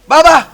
Baba!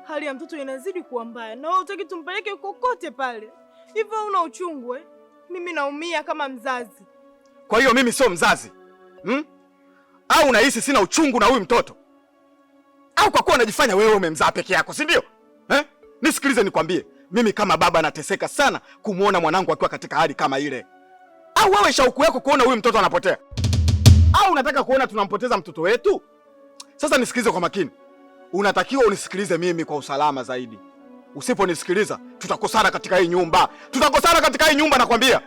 Hali ya mtoto inazidi kuwa mbaya na wewe hutaki tumpeleke kokote pale. Hivyo una uchungu eh? Mimi naumia kama mzazi. Kwa hiyo mimi sio mzazi? Au unahisi sina uchungu na huyu mtoto? Au kwa kuwa unajifanya wewe umemzaa peke yako, si ndio? Nisikilize nikwambie, mimi kama baba nateseka sana kumuona mwanangu akiwa katika hali kama ile. Au wewe shauku yako kuona huyu mtoto anapotea? Au unataka kuona tunampoteza mtoto wetu? Sasa nisikilize kwa makini. Unatakiwa unisikilize mimi kwa usalama zaidi. Usiponisikiliza, tutakosana katika hii nyumba. Tutakosana katika hii nyumba nakwambia.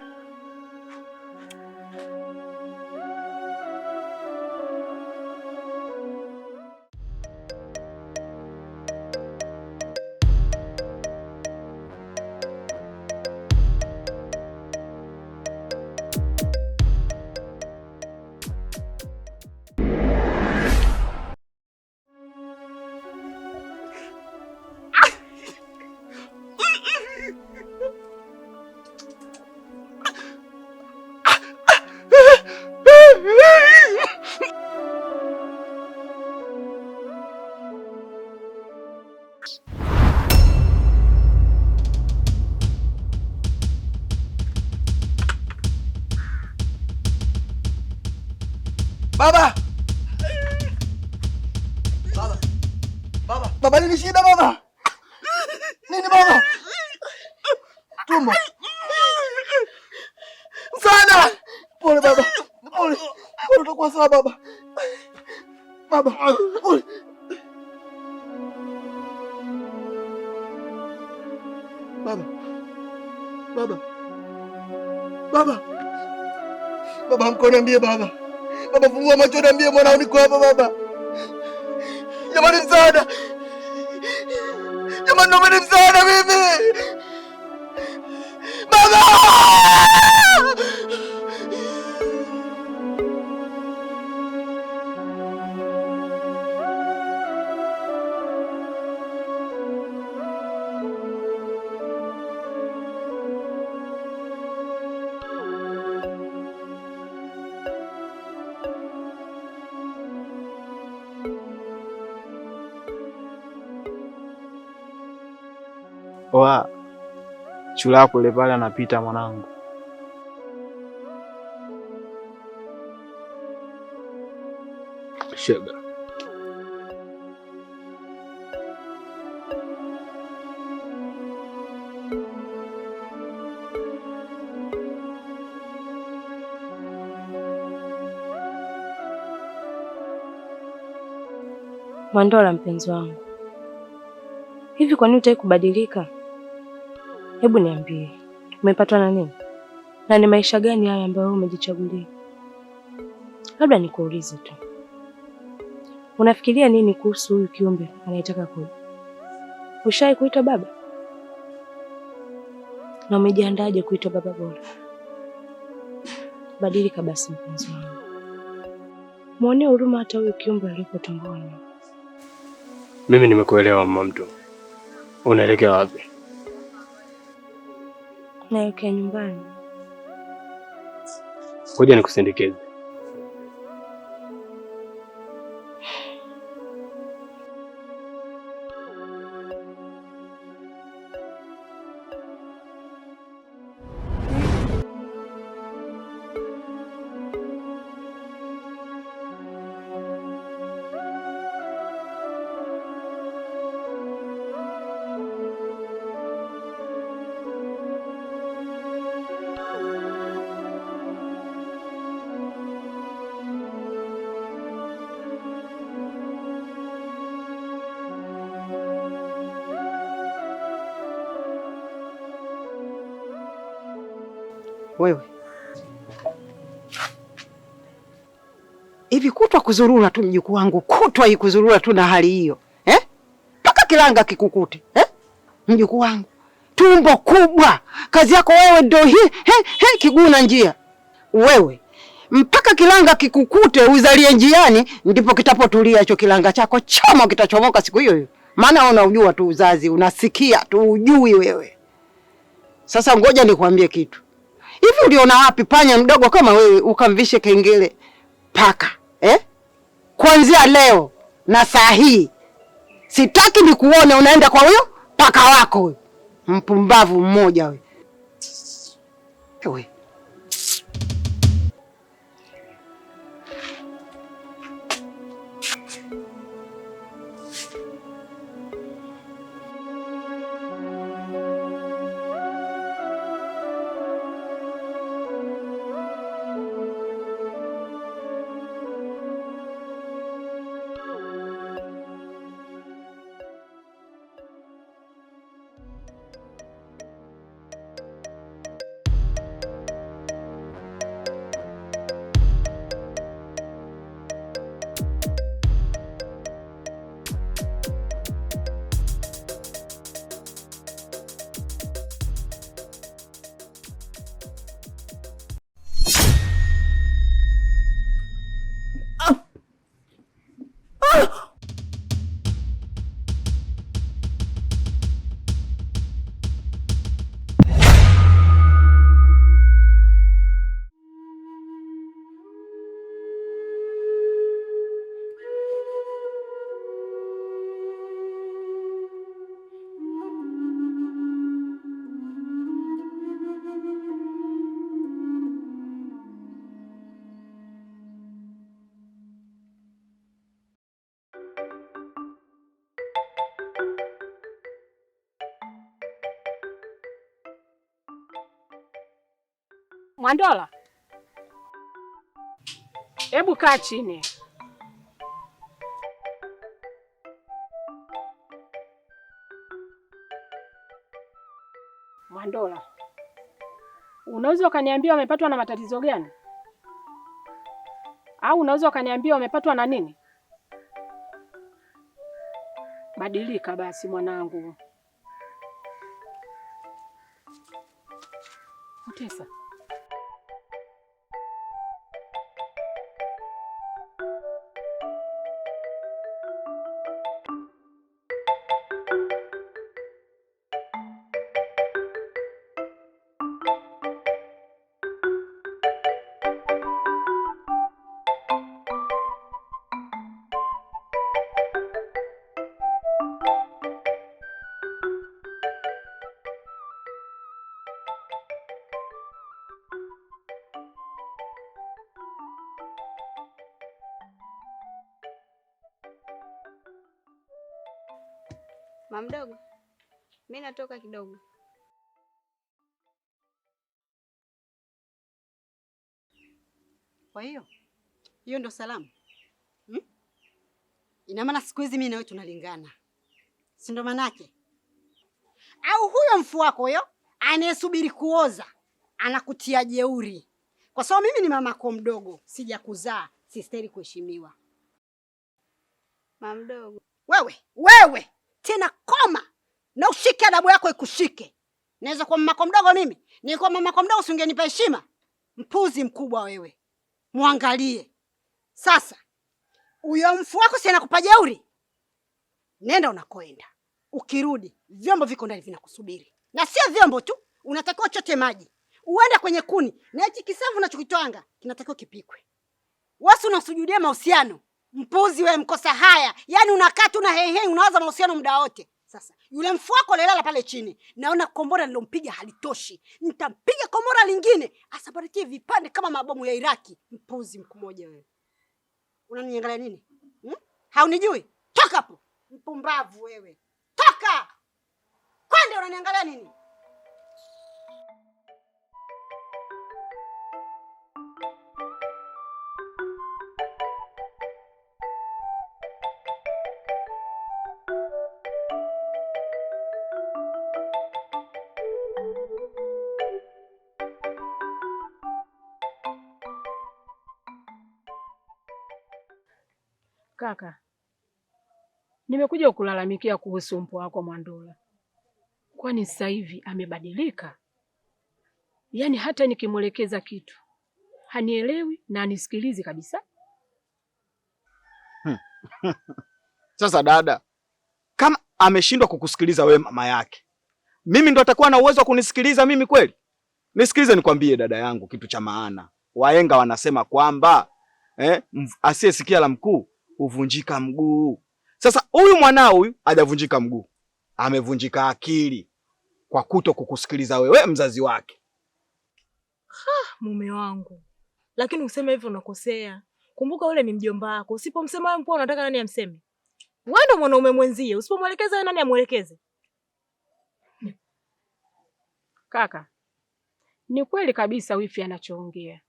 Baba! Baba! Baba! Baba, nini shida baba? Nini baba? Tumbo. Msaada! Pole baba. Pole. Pole, utakuwa sawa baba. Baba, pole. Baba. Baba. Baba. Baba, mkoniambie baba. Baba, fungua macho niambie mwanao niko hapa baba. Jamani msaada. Jamani naomba msaada mimi. Baba! Oa, shule yako ile pale anapita mwanangu. Shega. Mwandola mpenzi wangu, hivi kwa nini hutaki kubadilika? Hebu niambie, umepatwa na nini? Na ni maisha gani haya ambayo wewe umejichagulia? Labda nikuulize tu, unafikiria nini kuhusu huyu kiumbe anayetaka kuja? Ushawahi kuitwa baba? Na umejiandaje kuitwa baba bora? Badilika basi mpenzi wangu, muonee huruma hata huyu kiumbe alipo tumboni. Mimi nimekuelewa mama mtu. Unaelekea wapi? Naelekea nyumbani. Ngoja nikusindikize. Wewe hivi kutwa kuzurura tu mjukuu wangu, kutwa ikuzurura tu na hali hiyo mpaka kilanga kikukute mjukuu wangu, tumbo kubwa. Kazi yako wewe ndio hii kiguu na njia. Wewe mpaka kilanga kikukute uzalie njiani, ndipo kitapotulia hicho kilanga chako, choma kitachomoka siku hiyo hiyo. Maana unaujua tu uzazi, unasikia tu, ujui wewe. Sasa ngoja nikwambie kitu. Hivi uliona wapi panya mdogo kama wewe ukamvishe kengele paka? Kuanzia leo na saa hii sitaki nikuone unaenda kwa huyo paka wako huyo. Mpumbavu mmoja wewe. Wewe. Mwandola, hebu kaa chini. Mwandola, unaweza ukaniambia umepatwa na matatizo gani? Au unaweza ukaniambia umepatwa na nini? Badilika basi mwanangu. Utesa. Mama mdogo, mimi natoka kidogo. Kwa hiyo ndo salamu? Ina maana siku hizi mimi na wewe tunalingana, si ndo manake? Au huyo mfu wako huyo anayesubiri kuoza anakutia jeuri? Kwa sababu mimi ni mamako mdogo, sija kuzaa, sistahili kuheshimiwa. Mama mdogo. Wewe tena koma na ushike adabu yako ikushike. Naweza kuwa mamako mdogo mimi? Nilikuwa mamako mdogo usingenipa heshima? Mpuzi mkubwa wewe. Muangalie. Sasa huyo mfu wako si anakupa jeuri? Nenda unakoenda. Ukirudi vyombo viko ndani vinakusubiri. Na sio vyombo tu, unatakiwa chote maji. Uende kwenye kuni na hichi kisavu unachokitwanga kinatakiwa kipikwe. Wewe unasujudia mahusiano. Mpuzi wewe, mkosa haya. Yaani unakaa tu na hehe unawaza mahusiano muda wote. Sasa yule mfu wako lelala pale chini. Naona kombora nilompiga halitoshi. Nitampiga kombora lingine asabarikie vipande kama mabomu ya Iraki. Mpuzi mkumoja wewe. Unaniangalia nini? Haunijui? Toka hapo. Mpumbavu wewe. Toka! Kwani unaniangalia nini? Kaka, nimekuja kukulalamikia kuhusu mpwa wako Mwandola. Kwani sasa hivi amebadilika? Yaani hata nikimwelekeza kitu hanielewi na anisikilizi kabisa. Sasa dada, kama ameshindwa kukusikiliza wewe mama yake, mimi ndo atakuwa na uwezo wa kunisikiliza mimi kweli? Nisikilize nikwambie dada yangu kitu cha maana. Wahenga wanasema kwamba asiyesikia la mkuu huvunjika mguu. Sasa huyu mwanao huyu hajavunjika mguu, amevunjika akili kwa kuto kukusikiliza wewe mzazi wake. Mume wangu, lakini useme hivyo unakosea. Kumbuka ule ni mjomba wako. Usipomsema wewe mpwa unataka nani amseme? Wewe ndo mwanaume mwenzie, usipomwelekeza wewe nani amuelekeze? Kaka, ni kweli kabisa wifi anachoongea.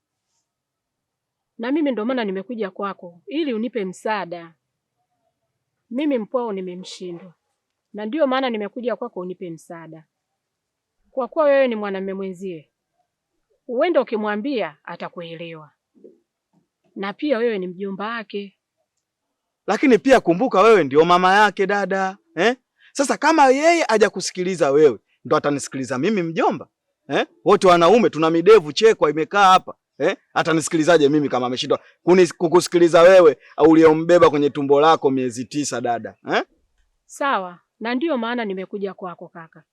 Na mimi ndo maana nimekuja kwako ili unipe msaada. Mimi mpwao nimemshindwa. Na ndio maana nimekuja kwako unipe msaada. Kwa kuwa wewe ni mwanamume mwenzie, uende ukimwambia atakuelewa. Na pia wewe ni mjomba wake. Lakini pia kumbuka wewe ndio mama yake dada. Sasa kama yeye hajakusikiliza wewe, ndo atanisikiliza mimi mjomba? Wote wanaume tuna midevu chekwa imekaa hapa. Atanisikilizaje mimi kama ameshindwa kukusikiliza wewe au uliombeba kwenye tumbo lako miezi 9 dada? Sawa, na ndio maana nimekuja kwako kaka.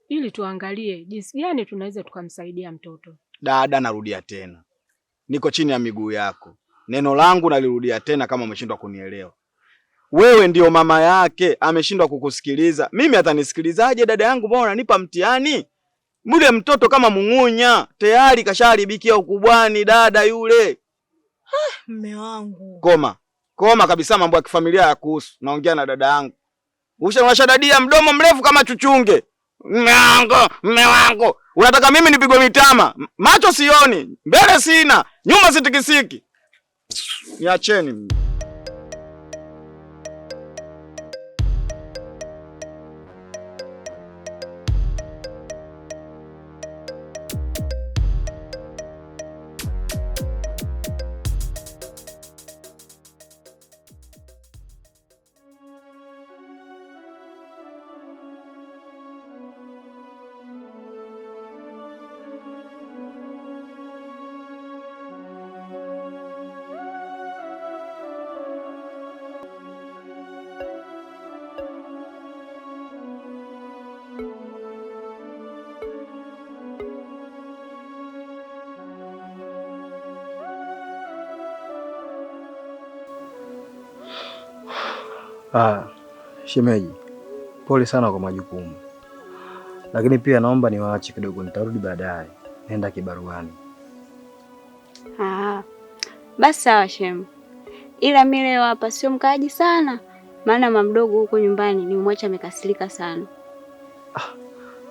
Ili tuangalie jinsi gani tunaweza tukamsaidia mtoto. Dada, narudia tena. Niko chini ya miguu yako. Neno langu nalirudia tena kama umeshindwa kunielewa. Wewe ndio mama yake, ameshindwa kukusikiliza. Mimi atanisikilizaje dada yangu, mbona unanipa mtihani? Mule mtoto kama mung'unya, tayari kasharibikia ukubwani dada yule. Mume wangu. Koma kabisa, mambo ya kifamilia ya kuhusu. Naongea na dada yangu. Unashadadia mdomo mrefu kama chuchunge. Mme wangu. Unataka mimi nipigwe mitama? Macho sioni, mbele sina, nyuma sitikisiki. Niacheni. Shemeji, pole sana kwa majukumu, lakini pia naomba niwaache kidogo, nitarudi baadaye, nenda kibaruani. Basi sawa shemu, ila mimi leo hapa sio mkaaji sana, maana mama mdogo huko nyumbani nimemwacha amekasirika sana.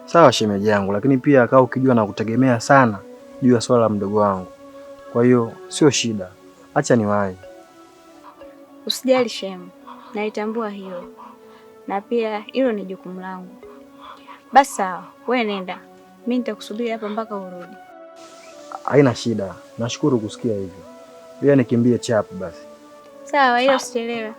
Sawa shemeji yangu, lakini pia akao ukijua na kutegemea sana juu ya swala la mdogo wangu, kwa hiyo sio shida, acha niwahi. Usijali shemu, naitambua hiyo, na pia hilo ni jukumu langu. Basi sawa, wewe nenda, mimi nitakusubiri hapa mpaka urudi. Haina shida, nashukuru kusikia hivyo. Pia nikimbie chapu basi. Sawa, ila usichelewe.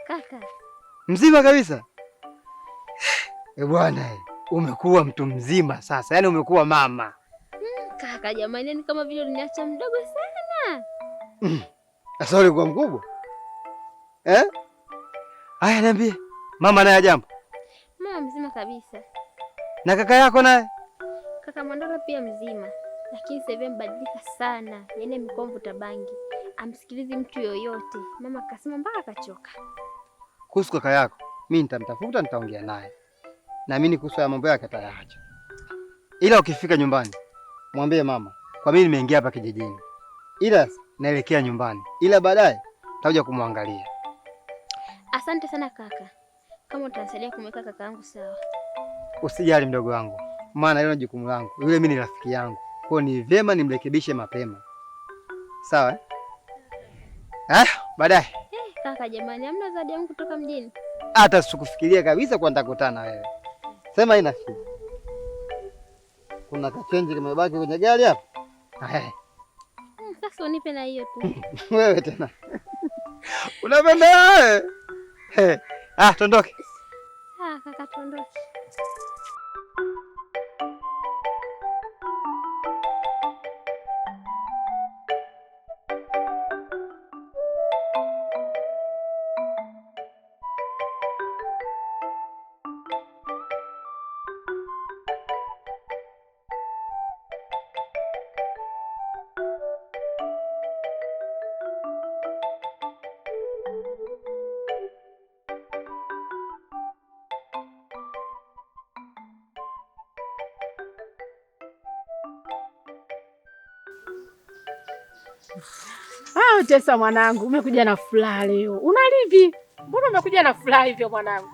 Kaka mzima kabisa. Bwana, umekuwa mtu mzima sasa, yaani umekuwa mama. Kaka jamani, ni kama vile uliniacha mdogo sana. Sasa ulikuwa mkubwa Aya, niambie, mama naye jambo? Mama mzima kabisa. Na kaka yako naye? Kaka Mwandolo pia mzima, lakini sasa hivi mbadilika sana, yaani amekuwa mvuta bangi, amsikilizi mtu yoyote. Mama akasema mpaka akachoka. Kuhusu kaka yako, mimi nitamtafuta, nitaongea naye. Naamini kuhusu ya mambo yake atayaacha. Ila ukifika nyumbani, mwambie mama, kwa mimi nimeingia hapa kijijini, ila naelekea nyumbani, ila baadaye nitakuja kumwangalia. Asante sana kaka, kama utanisaidia kumweka kaka yangu sawa. Usijali mdogo wangu, maana hilo jukumu langu. Yule mimi ni rafiki yangu, kwa ni vyema nimrekebishe mapema. Sawa baadaye. Kaka jamani, hamna zawadi yangu kutoka mjini? Hata sikufikiria kabisa kwa nitakutana na wewe. Sema ina shida. Kuna kachenji kimebaki kwenye gari hapa. Sasa unipe na hiyo tu. Wewe tena. Unapenda wewe? Tondoke. Kaka tondoke. Tesa mwanangu, umekuja na furaha leo. Unalivi? Mbona umekuja na furaha hivyo mwanangu?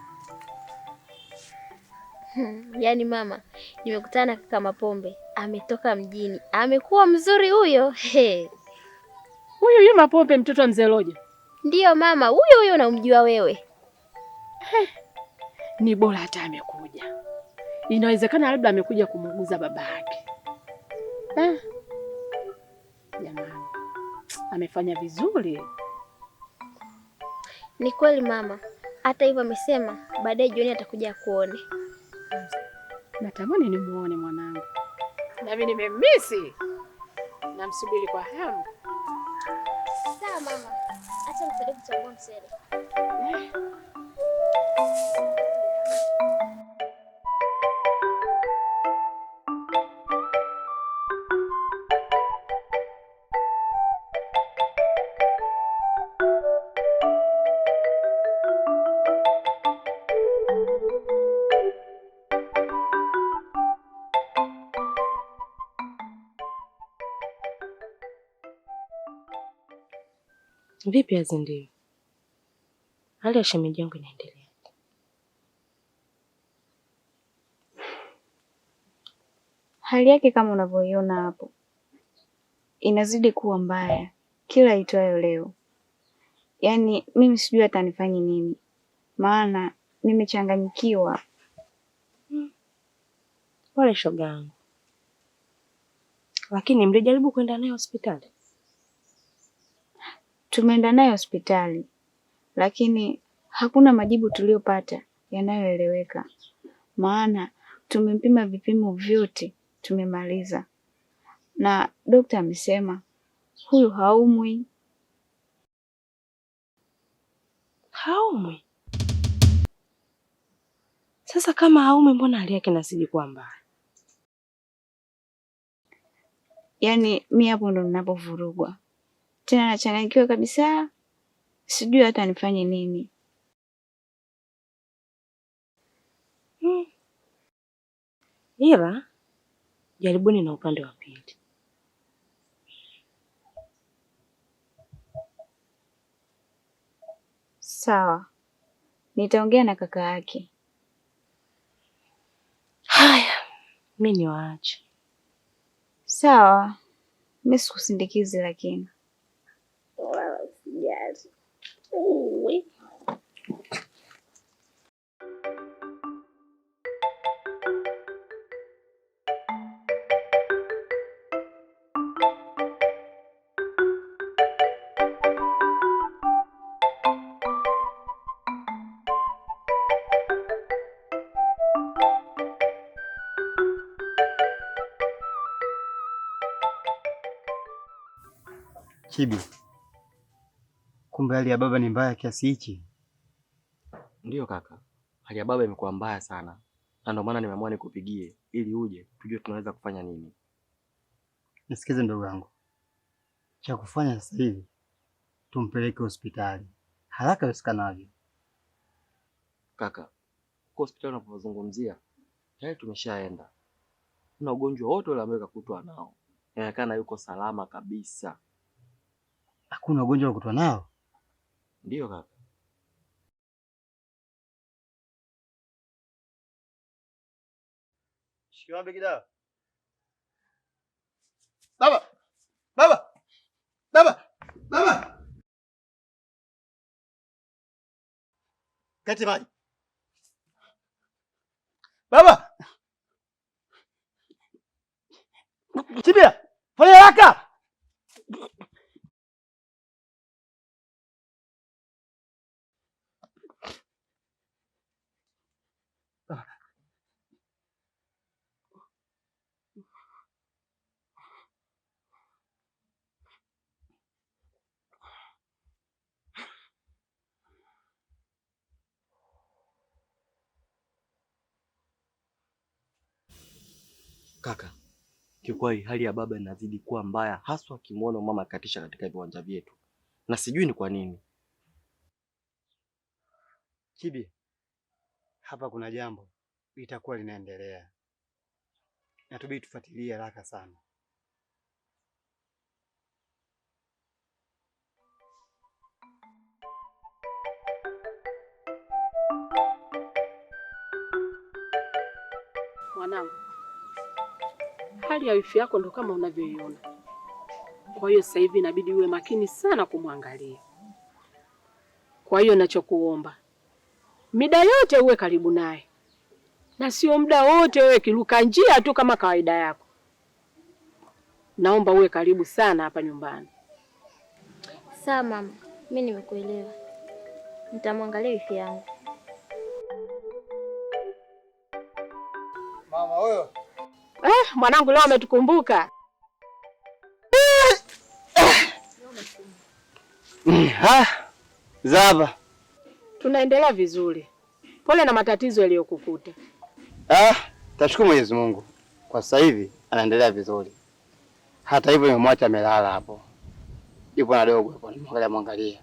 Yaani mama, nimekutana na kaka Mapombe, ametoka mjini. Amekuwa mzuri huyo. Huyu Mapombe mtoto wa Mzee Roja? Ndiyo mama, huyo unamjua wewe. Ni bora hata amekuja. Inawezekana labda amekuja kumuuguza baba yake. Jamani, amefanya vizuri. Ni kweli mama. Hata hivyo amesema baadaye jioni atakuja kuone. Natamani nimuone mwanangu. Nami nimemisi. Namsubiri kwa hamu. Sawa mama. Acha nisaidie kuchagua msele. Vipi Azindio? Hali ya shemeji yangu inaendelea? Hali yake kama unavyoiona hapo, inazidi kuwa mbaya kila itwayo leo. Yaani mimi sijui hata nifanye nini, maana nimechanganyikiwa. Pole shoga yangu. Lakini mlijaribu kwenda naye hospitali? Tumeenda naye hospitali, lakini hakuna majibu tuliyopata yanayoeleweka. Maana tumempima vipimo vyote, tumemaliza. Na daktari amesema huyu haumwi. Haumwi? Sasa kama haumwi, mbona hali yake inazidi kuwa mbaya? Yaani mimi hapo ndo ninapovurugwa. Tena nachanganyikiwa kabisa. Sijui hata nifanye nini. ila jaribuni na upande wa pili. Sawa, nitaongea na kaka yake. Haya, mimi niwaache. Sawa, mimi sikusindikizi lakini Wala usijali. Chibi, kumbe hali ya baba ni mbaya kiasi hichi? Ndiyo kaka, hali ya baba imekuwa mbaya sana, na ndio maana nimeamua nikupigie ili uje tujue tunaweza kufanya nini. Nisikize ndugu yangu, cha kufanya sasa hivi tumpeleke hospitali haraka iwezekanavyo. Kaka, kwa hospitali unapozungumzia tayari tumeshaenda, na ugonjwa wote ule ambao kakutwa nao inaonekana yuko salama kabisa. Hakuna ugonjwa wa kutwa nao? Ndiyo kaka. Shikilia begi dawa. Baba! Baba! Baba! Baba! Kati maji. Baba! Chibi! Fanya haraka! Kaka, kiukweli hali ya baba inazidi kuwa mbaya, haswa akimwona mama akatisha katika viwanja vyetu, na sijui ni kwa nini. Chibi, hapa kuna jambo litakuwa linaendelea, natubidi tufuatilie haraka sana. Mwanangu, hali ya wifi yako ndo kama unavyoiona. Kwa hiyo sasa hivi inabidi uwe makini sana kumwangalia. Kwa hiyo nachokuomba, mida yote uwe karibu naye, na sio muda wote wewe kiruka njia tu kama kawaida yako. Naomba uwe karibu sana hapa nyumbani. Sawa mama, mimi nimekuelewa. Nitamwangalia wifi yangu. Mama huyo. Mwanangu leo ametukumbuka. Zaba. Tunaendelea vizuri. Pole na matatizo yaliyokukuta. Tashukuru Mwenyezi Mungu. Kwa sasa hivi anaendelea vizuri. Hata hivyo nimemwacha amelala hapo. Yupo na dogo hapo, nimwangalia.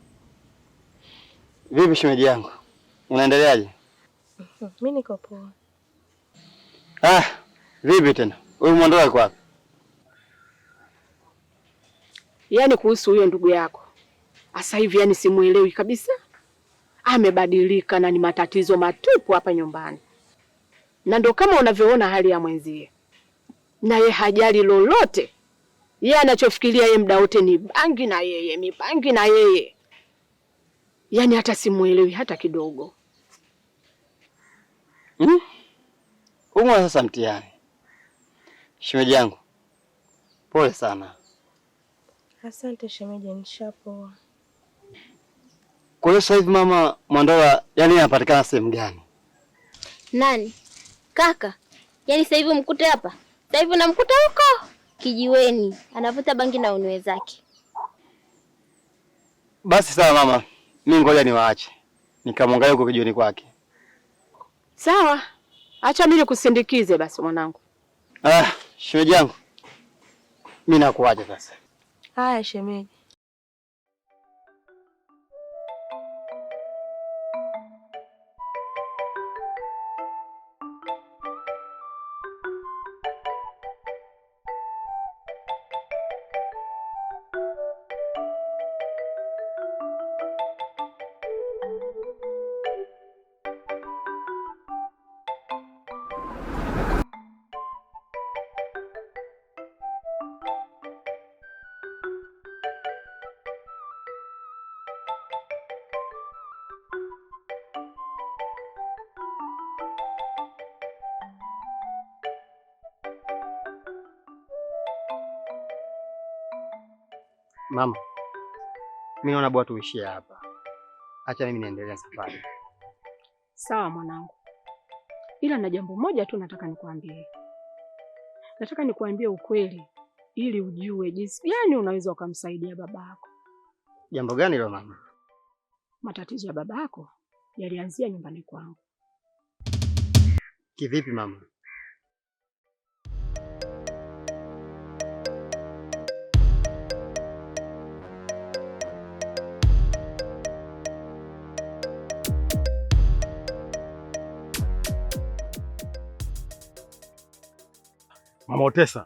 Vipi shemeji yangu? Unaendeleaje? Mimi niko poa. Vipi tena? Wewe mwondoa yuko wapi? Yaani kuhusu huyo ndugu yako. Sasa hivi yani simuelewi kabisa. Amebadilika na ni matatizo matupu hapa nyumbani. Na ndo kama unavyoona hali ya mwenzie. Na ye hajali lolote. Yeye anachofikiria yeye muda wote ni bangi na yeye, mipangi na yeye. Yaani hata simuelewi hata kidogo. Umwa sasa mtihani. Shemeji yangu, pole sana. Asante shemeji, nishapoa. Kwa hiyo sasa hivi mama Mwandola yani anapatikana sehemu gani? Nani? Kaka. Yaani sasa hivi mkute hapa? Sasa hivi namkuta huko kijiweni, anavuta bangi na unwe zake. Basi sawa mama, mimi ngoja niwaache. Nikamwangalia huko kijiweni kwake. Sawa. Acha mimi nikusindikize basi mwanangu. Shemeji yangu. Mimi nakuacha sasa. Haya shemeji. Mama, mimi naona bora tuishie hapa. Acha mimi niendelee safari. Sawa mwanangu, ila na jambo moja tu nataka nikwambie. Nataka nikuambie ukweli ili ujue jinsi gani unaweza ukamsaidia babako. Jambo gani hilo mama? Matatizo ya babako yalianzia nyumbani kwangu. Kivipi mama? Mama Otesa,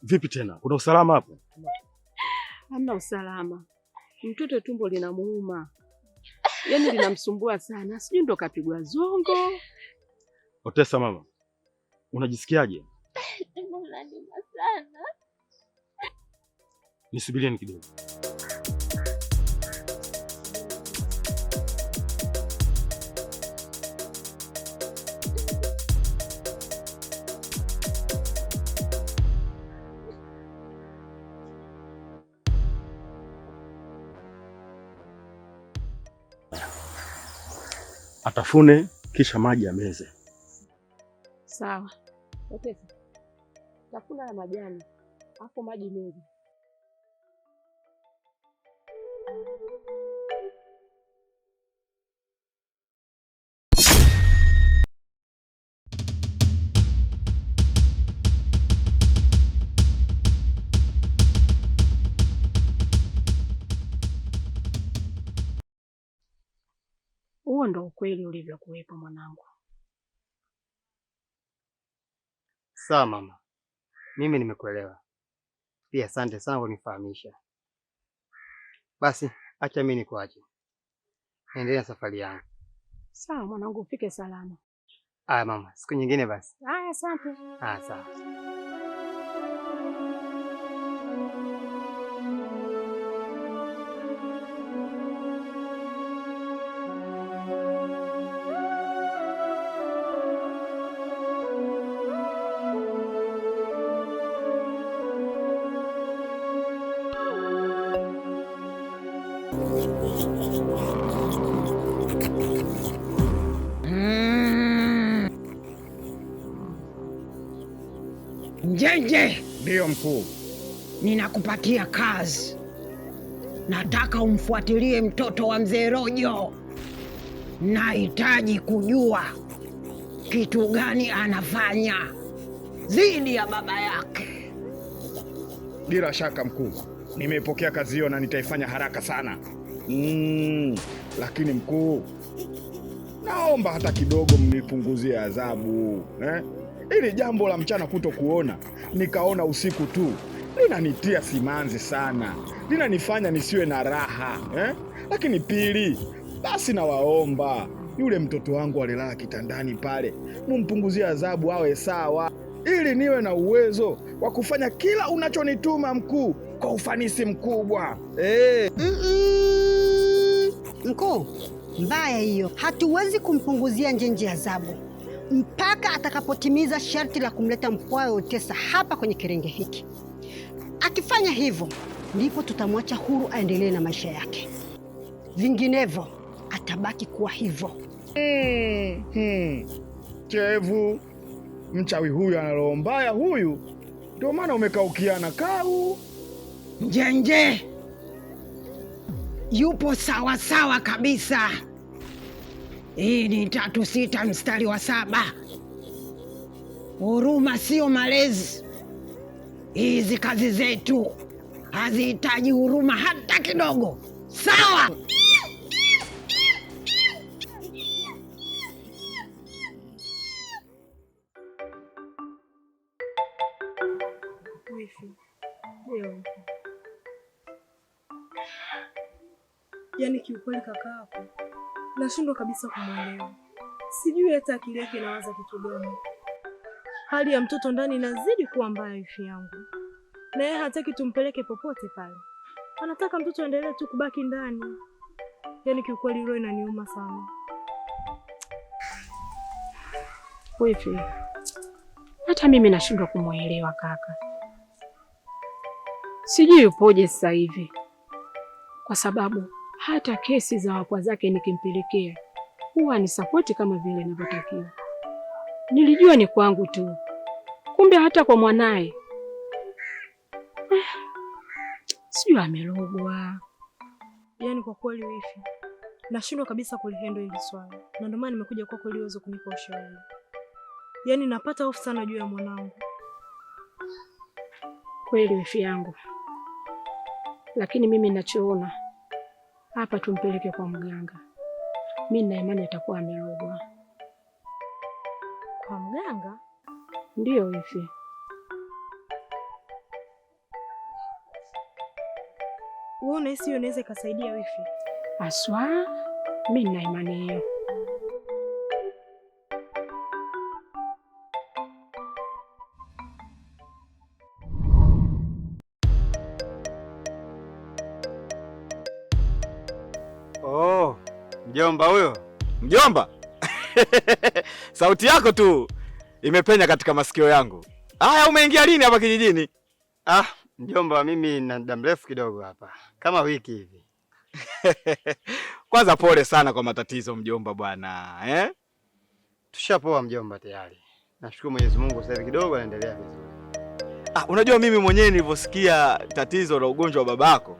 vipi tena? Kuna usalama hapo? Hamna usalama. Mtoto tumbo linamuuma. Yaani linamsumbua sana. Sijui ndo kapigwa zongo. Otesa mama, unajisikiaje? Tumbo linaniuma sana. Nisubirieni kidogo. Atafune kisha maji ya meze. Sawa. Otesa. Tafuna ya majani. Hapo maji meze. Huo ndo ukweli ulivyokuwepo mwanangu. Sawa mama, mimi nimekuelewa. Pia asante sana kunifahamisha. Basi acha mimi nikuache, endelea safari yangu. Sawa mwanangu, ufike salama. Aya mama, siku nyingine basi. Aya, asante. Aya, sawa. Njenje. Ndiyo mkuu. Ninakupatia kazi. Nataka umfuatilie mtoto wa mzee Rojo. Nahitaji kujua kitu gani anafanya dhidi ya baba yake. Bila shaka mkuu, nimeipokea kazi hiyo na nitaifanya haraka sana. Lakini mkuu, naomba hata kidogo mnipunguzie adhabu, Ili jambo la mchana kuto kuona nikaona usiku tu linanitia simanzi sana, linanifanya nisiwe na raha, Lakini pili, basi nawaomba yule mtoto wangu alilala kitandani pale, mumpunguzie adhabu awe sawa, ili niwe na uwezo wa kufanya kila unachonituma mkuu kwa ufanisi mkubwa. Mkuu, mbaya hiyo. Hatuwezi kumpunguzia Njenje adhabu mpaka atakapotimiza sharti la kumleta Mpwayo Otesa hapa kwenye kirenge hiki. Akifanya hivyo, ndipo tutamwacha huru aendelee na maisha yake. Vinginevyo atabaki kuwa hivyo. Chevu, mchawi huyu ana roho mbaya huyu, ndio maana umekaukiana kau. Njenje yupo sawa sawa kabisa. Hii ni 3-6 mstari wa 7. Huruma sio malezi. Hizi kazi zetu hazihitaji huruma hata kidogo. Sawa? Yaani kiukweli kaka yako nashindwa kabisa kumwelewa. Sijui hata akili yake inawaza kitu gani. Hali ya mtoto ndani inazidi kuwa mbaya hivi yangu. Na yeye hataki tumpeleke popote pale. Anataka mtoto aendelee tu kubaki ndani. Yaani kiukweli roho inaniuma sana. Wifi, hata mimi nashindwa kumwelewa kaka. sijui yupoje sasa hivi, kwa sababu hata kesi za wakwa zake nikimpelekea huwa ni sapoti kama vile inavyotakiwa. Nilijua ni kwangu tu, kumbe hata kwa mwanaye sijui amerogwa. Yaani kwa kweli wifi, nashindwa kabisa kulihendo hili swala, na ndio maana nimekuja kwako ili uweze kunipa ushauri. Yaani napata hofu sana juu ya mwanangu. Kweli wifi yangu, lakini mimi ninachoona hapa tumpeleke kwa mganga. Mimi nina imani atakuwa amerogwa. Kwa mganga? Ndiyo wifi. Wewe unahisi hiyo inaweza ikasaidia wifi? Aswa, mimi nina imani hiyo. Oh, mjomba huyo. Mjomba? Sauti yako tu imepenya katika masikio yangu. Haya, umeingia lini hapa kijijini? Mjomba, mimi na muda mrefu kidogo hapa, kama wiki hivi. Kwanza pole sana kwa matatizo mjomba bwana, Tushapoa mjomba tayari. Nashukuru Mwenyezi Mungu, sasa hivi kidogo anaendelea vizuri. Unajua mimi mwenyewe nilivyosikia tatizo la ugonjwa wa babako,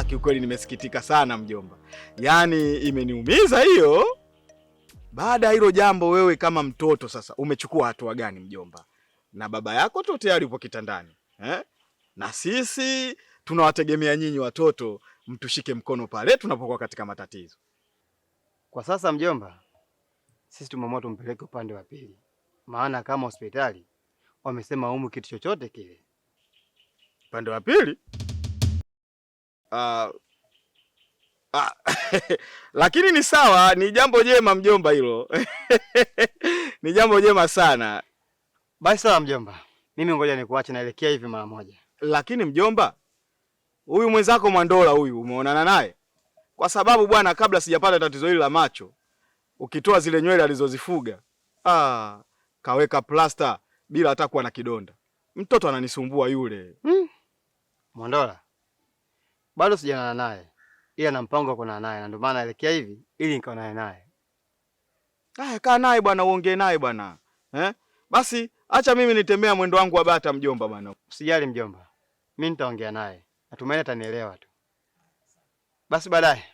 kiukweli nimesikitika sana mjomba. Yaani imeniumiza hiyo. Baada ya hilo jambo, wewe kama mtoto sasa umechukua hatua gani mjomba? Na baba yako tu tayari upo kitandani, na sisi tunawategemea nyinyi watoto mtushike mkono pale tunapokuwa katika matatizo. Kwa sasa mjomba, sisi tumeamua tumpeleke upande wa pili, maana kama hospitali wamesema humu kitu chochote kile. Upande wa pili? Lakini ni sawa, ni jambo jema mjomba hilo. Ni jambo jema sana. Basi sawa mjomba, mimi ngoja nikuache, naelekea hivi mara moja. Lakini mjomba, huyu mwenzako Mwandola huyu umeonana naye? Kwa sababu bwana, kabla sijapata tatizo hili la macho, ukitoa zile nywele alizozifuga, kaweka plasta bila hata kuwa na kidonda. Mtoto ananisumbua yule. Mwandola bado sijaonana naye, ila na mpango wa kuonana naye, na ndio maana naelekea hivi ili nikaonane naye. Kaa naye bwana, uongee naye bwana. Basi acha mimi nitembea mwendo wangu wa bata mjomba bwana. Usijali mjomba, mimi nitaongea naye, natumaini atanielewa tu. Basi baadaye.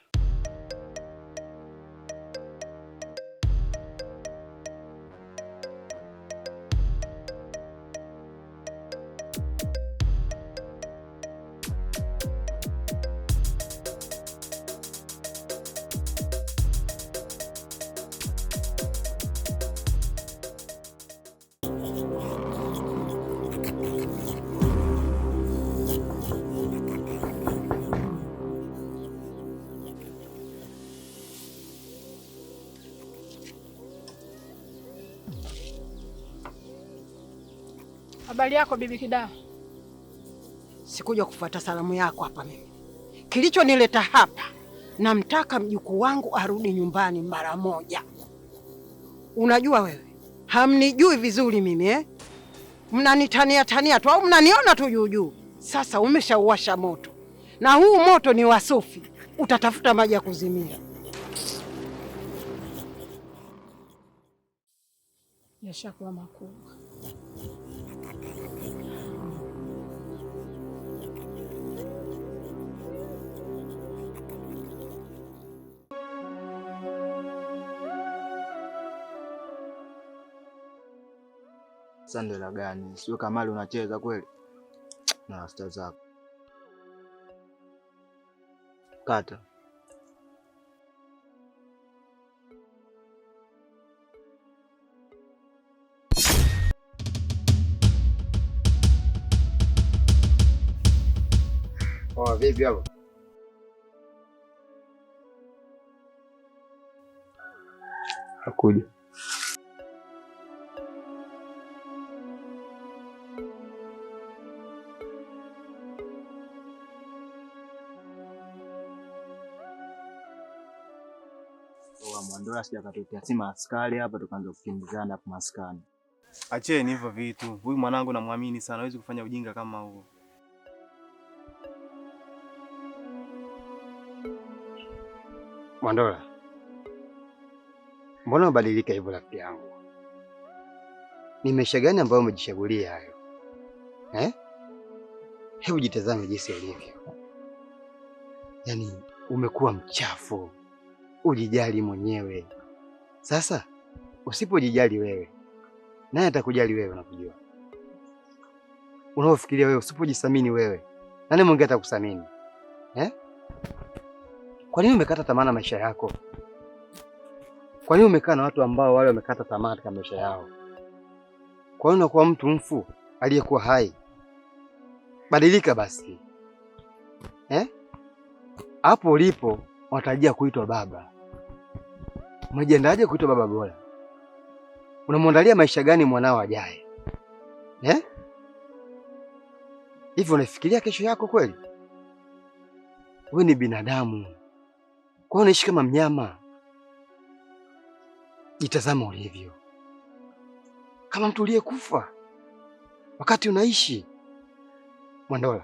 Habari yako bibi Kidawa? Sikuja kufuata salamu yako hapa mimi. Kilichonileta hapa, namtaka mjukuu wangu arudi nyumbani mara moja. Unajua wewe, hamnijui vizuri mimi Mnanitania tania tu au mnaniona tu juu juu. Sasa umeshauwasha moto. Na huu moto ni wa Sofi. Utatafuta maji ya kuzimia. Yashakuwa makubwa. Sandela gani? Sio Kamali unacheza kweli? Na rasta zako. Kata. Vipi hapo? Hakuja. Mwandola sija katokea sima askari hapa tukaanza kukimbizana hapa maskani. Acheni hivyo vitu. Huyu mwanangu namwamini sana, hawezi kufanya ujinga kama huo. Mwandola, mbona ubadilika hivyo rafiki yangu? Ni maisha gani ambayo umejichagulia hayo? Hebu jitazame jinsi ulivyo. Yaani umekuwa mchafu, ujijali mwenyewe. Sasa usipojijali wewe, nani atakujali wewe? Unakujua unaofikiria wewe, usipojisamini wewe, nani mwingine atakusamini? Kwa nini umekata tamaa na maisha yako? Kwa nini umekaa na watu ambao wale wamekata tamaa katika maisha yao? Kwa nini unakuwa mtu mfu aliyekuwa hai? Badilika basi. Hapo ulipo unatarajia kuitwa baba. Umejiandaje kuitwa baba bora? Unamwandalia maisha gani mwanao ajaye? Hivi unafikiria kesho yako kweli? Wewe ni binadamu. Kwa unaishi kama mnyama. Jitazama ulivyo. Kama mtu uliyekufa wakati unaishi. Mwandola,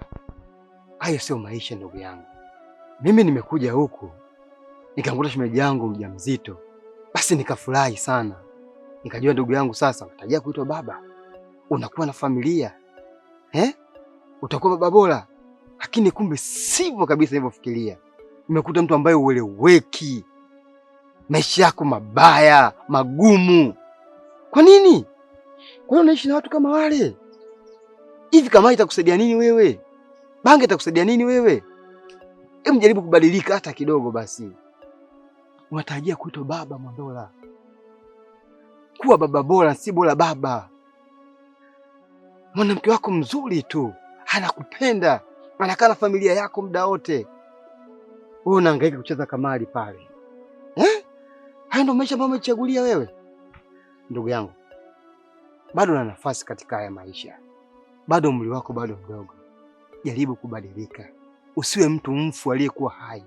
hayo sio maisha ndugu yangu. Mimi nimekuja huku nikamkuta shemeji yangu mjamzito, basi nikafurahi sana. Nikajua ndugu yangu sasa unatarajia kuitwa baba, unakuwa na familia, utakuwa baba bora. Lakini kumbe sivyo kabisa nilivyofikiria. Nimekuta mtu ambaye ueleweki, maisha yako mabaya, magumu. Kwa nini? Kwa nini unaishi na watu kama wale? Hivi kama itakusaidia nini wewe? Bange itakusaidia nini wewe? Hebu jaribu kubadilika hata kidogo basi. Unatarajia kuitwa baba Mwandola. Kuwa baba bora, si bora baba. Mwanamke wako mzuri tu, anakupenda, anakaa na familia yako muda wote. Wewe unahangaika kucheza kamari pale. Hayo ndio maisha ambayo umechagulia wewe? Ndugu yangu, bado una nafasi katika haya maisha. Bado umri wako bado mdogo. Jaribu kubadilika. Usiwe mtu mfu aliyekuwa hai.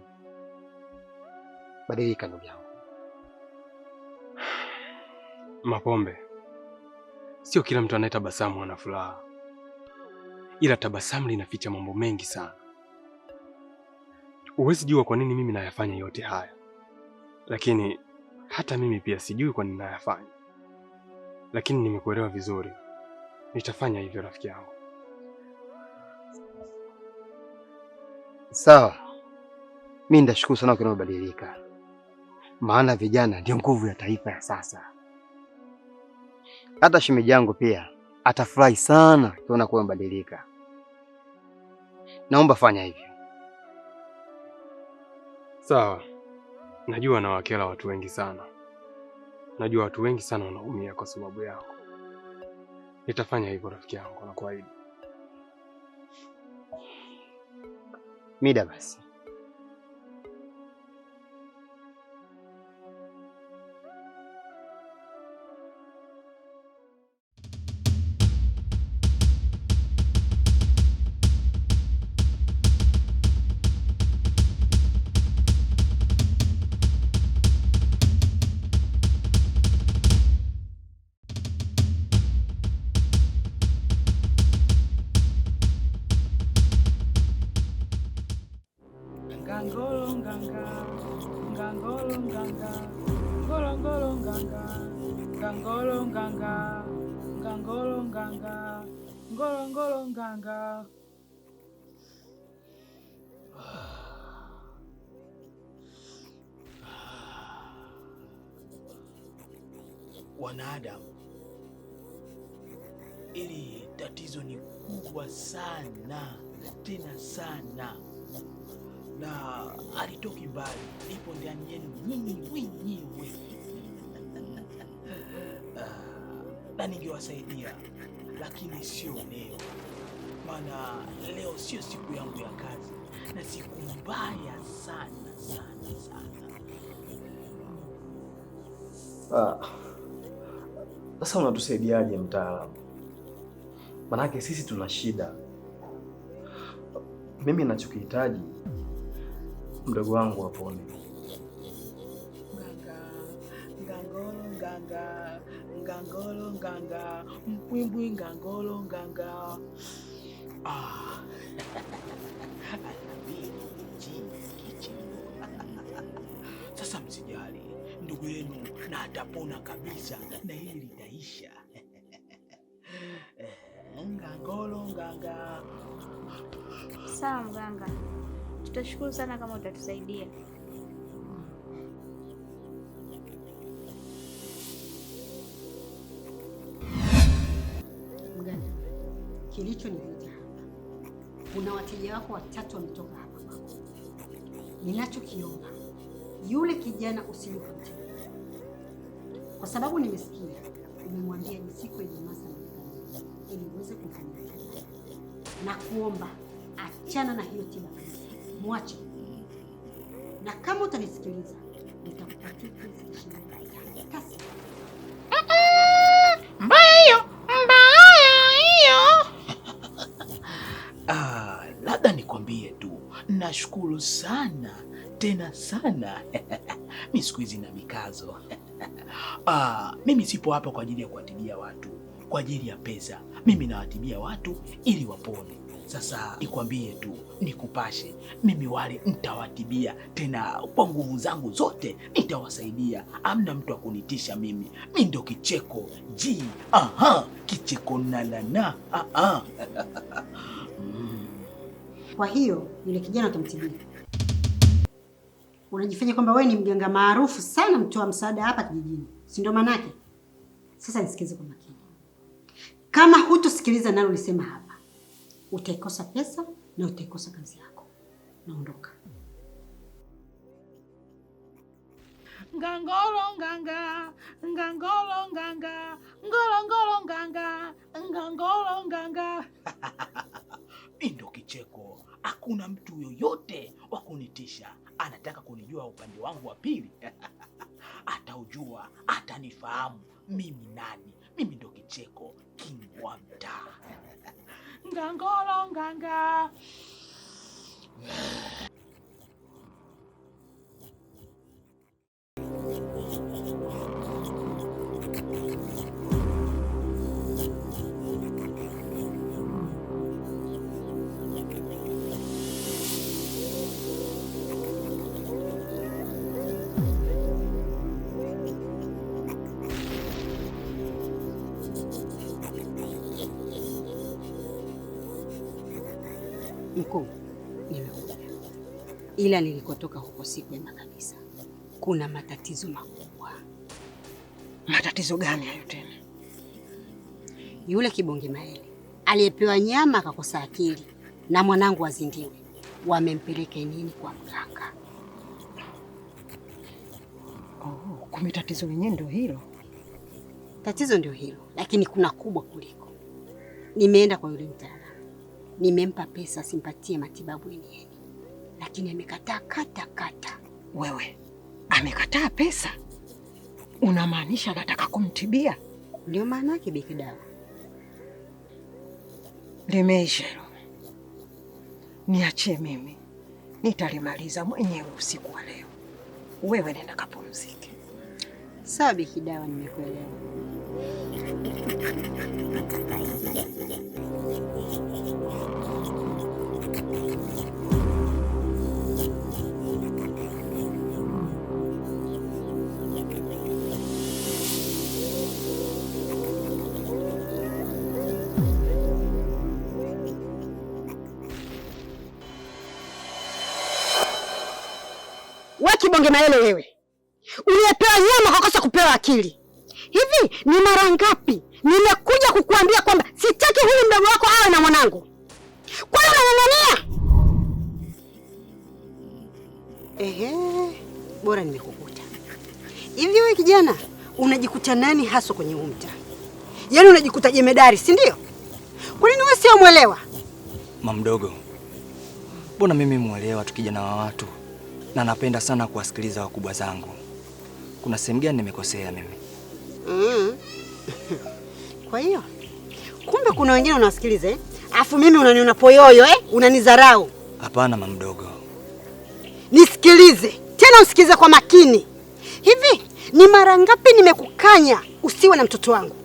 Badilika ndugu yangu. Mapombe, sio kila mtu anayetabasamu ana furaha, ila tabasamu linaficha mambo mengi sana. Huwezi jua kwa nini mimi nayafanya yote haya, lakini hata mimi pia sijui kwa nini nayafanya, lakini nimekuelewa vizuri. Nitafanya hivyo rafiki yangu. Sawa. Mimi ndashukuru sana kwa kubadilika. Maana vijana ndio nguvu ya taifa ya sasa. Hata shemeji yangu pia atafurahi sana kuona kwa mbadilika. Naomba fanya hivyo. Sawa. Najua nawakera watu wengi sana. Najua watu wengi sana wanaumia kwa sababu yako. Nitafanya hivyo rafiki yangu, nakuahidi. Mida basi. Wanadamu, ili tatizo ni kubwa sana, tena sana, na halitoki mbali, lipo ndani yenu nyinyi wenyewe. Na ningewasaidia, lakini sio leo, maana leo sio siku yangu ya kazi, na siku mbaya sana sana sana. Sasa unatusaidiaje mtaalamu? Manake sisi tuna shida. Mimi ninachokihitaji mdogo wangu apone. Ngangolo nganga, mpwimbwi ngangolo nganga. kicheko. Sasa msijali, ndugu yenu na atapona kabisa na hili litaisha. Ngangolo nganga. Sawa mganga, tutashukuru sana kama utatusaidia. Mganga, kilicho nileta hapa, kuna wateja wako watatu wametoka hapa kwako. Ninachokiomba, yule kijana usije kumtembelea, kwa sababu nimesikia umemwambia ni siku ya Ijumaa ili uweze kumfanyia kazi. Na kuomba achana na hiyo tiba kabisa, mwache. Na kama utanisikiliza nitakupatia pesa 25 kasi. Mbaya hiyo. Labda nikwambie tu, nashukuru sana tena sana. Mimi siku hizi na mikazo. Mimi sipo hapa kwa ajili ya kuwatibia watu kwa ajili ya pesa. Mimi nawatibia watu ili wapone. Sasa nikwambie tu, nikupashe, mimi wale nitawatibia tena kwa nguvu zangu zote, nitawasaidia. Amna mtu akunitisha mimi. Mimi ndio kicheko. Kicheko na. Kwa hiyo yule kijana utamtibia. Unajifanya kwamba wewe ni mganga maarufu sana, mtoa msaada hapa kijijini, si ndio manake? Sasa nisikize kwa makini. Kama hutosikiliza nalo lisema hapa, utaikosa pesa na utaikosa kazi yako. Naondoka. Ngangolo nganga, ngangolo nganga, ngolongolo nganga, ngangolo nganga. Ndio kicheko. Hakuna mtu yoyote wa kunitisha. Anataka kunijua upande wangu wa pili. Ataujua, atanifahamu mimi nani. Mimi ndo kicheko, king wa mtaa. Ngangolo nganga. Mkuu, nimekuja. Ila nilikotoka huko si kwema kabisa. Kuna matatizo makubwa. Matatizo gani hayo tena? Yule kibonge Maele aliyepewa nyama akakosa akili na mwanangu azindiwe, wamempeleka nini kwa mganga. Kumbe tatizo lenyewe ndio hilo. Tatizo ndio hilo, lakini kuna kubwa kuliko. Nimeenda kwa yule mtaalamu. Nimempa pesa simpatie matibabu yenyewe, lakini amekataa kata. Wewe, amekataa pesa? Unamaanisha anataka kumtibia? Ndio maana yake Biki Dawa. Limeisha hilo. Niachie mimi. Nitalimaliza mwenyewe usiku wa leo. Wewe nenda kapumzike. Sawa Biki Dawa, nimekuelewa. Kibonge Maele, wewe uliyepewa nyama ukakosa kupewa akili. Hivi ni mara ngapi nimekuja kukuambia kwamba sitaki huyu mdogo wako awe na mwanangu? Kwa nini unang'ang'ania? Bora nimekukuta. Hivi wewe kijana, unajikuta nani hasa kwenye huu mtaa? Yaani unajikuta jemedari, si ndio? Kwa nini wewe sio mwelewa? Mamdogo, mbona mimi mwelewa tu kijana wa watu, na napenda sana kuwasikiliza wakubwa zangu. Kuna sehemu gani nimekosea mimi? Kwa hiyo kumbe kuna wengine unawasikiliza Afu mimi unaniona poyoyo unanidharau. Hapana mamdogo. Nisikilize, tena usikilize kwa makini. Hivi ni mara ngapi nimekukanya usiwe na mtoto wangu?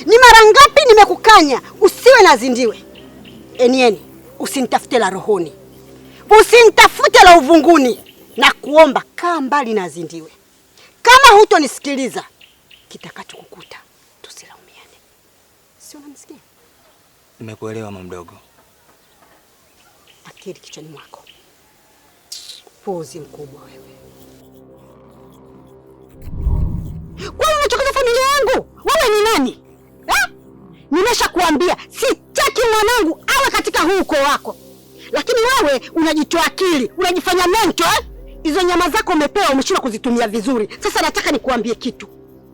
Ni mara ngapi nimekukanya usiwe na Zindiwe? Enieni, usinitafute la rohoni. Usinitafute la uvunguni na kuomba, kaa mbali na Zindiwe. Kama hutonisikiliza, kitakacho kukuta tusilaumiane. Si unanisikia? Nimekuelewa mama mdogo. Akili kichwani mwako. Puzi mkubwa wewe. Kwa nini unachokoza familia yangu? Wewe ni nani? Nimesha kuambia sitaki mwanangu awe katika huu ukoo wako. Lakini wewe unajitoa akili, unajifanya mento Hizo nyama zako umepewa, umeshindwa kuzitumia vizuri. Sasa nataka nikuambie kitu.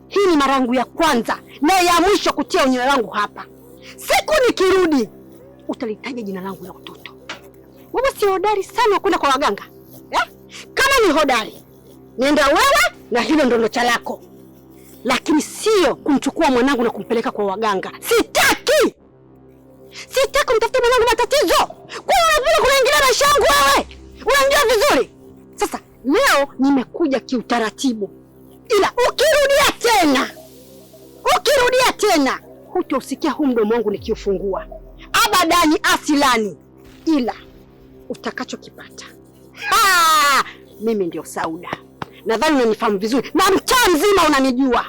Hii ni mara yangu ya kwanza na ya mwisho kutia unywele langu hapa. Siku nikirudi utalitaja jina langu la utoto. Wewe si hodari sana kwenda kwa waganga? Kama ni hodari, nenda wewe na hilo ndondocha lako. Lakini sio kumchukua mwanangu na kumpeleka kwa waganga. Sitaki! Sitaki kumtafuta mwanangu matatizo. Kwa nini unaingilia maisha yangu wewe? Unanijua vizuri. Sasa leo nimekuja kiutaratibu. Ila ukirudia tena, hutosikia huu mdomo wangu nikiufungua. Abadani asilani. Ila utakachokipata. Mimi ndio Sauda. Nadhani unanifahamu vizuri na mtaa mzima unanijua.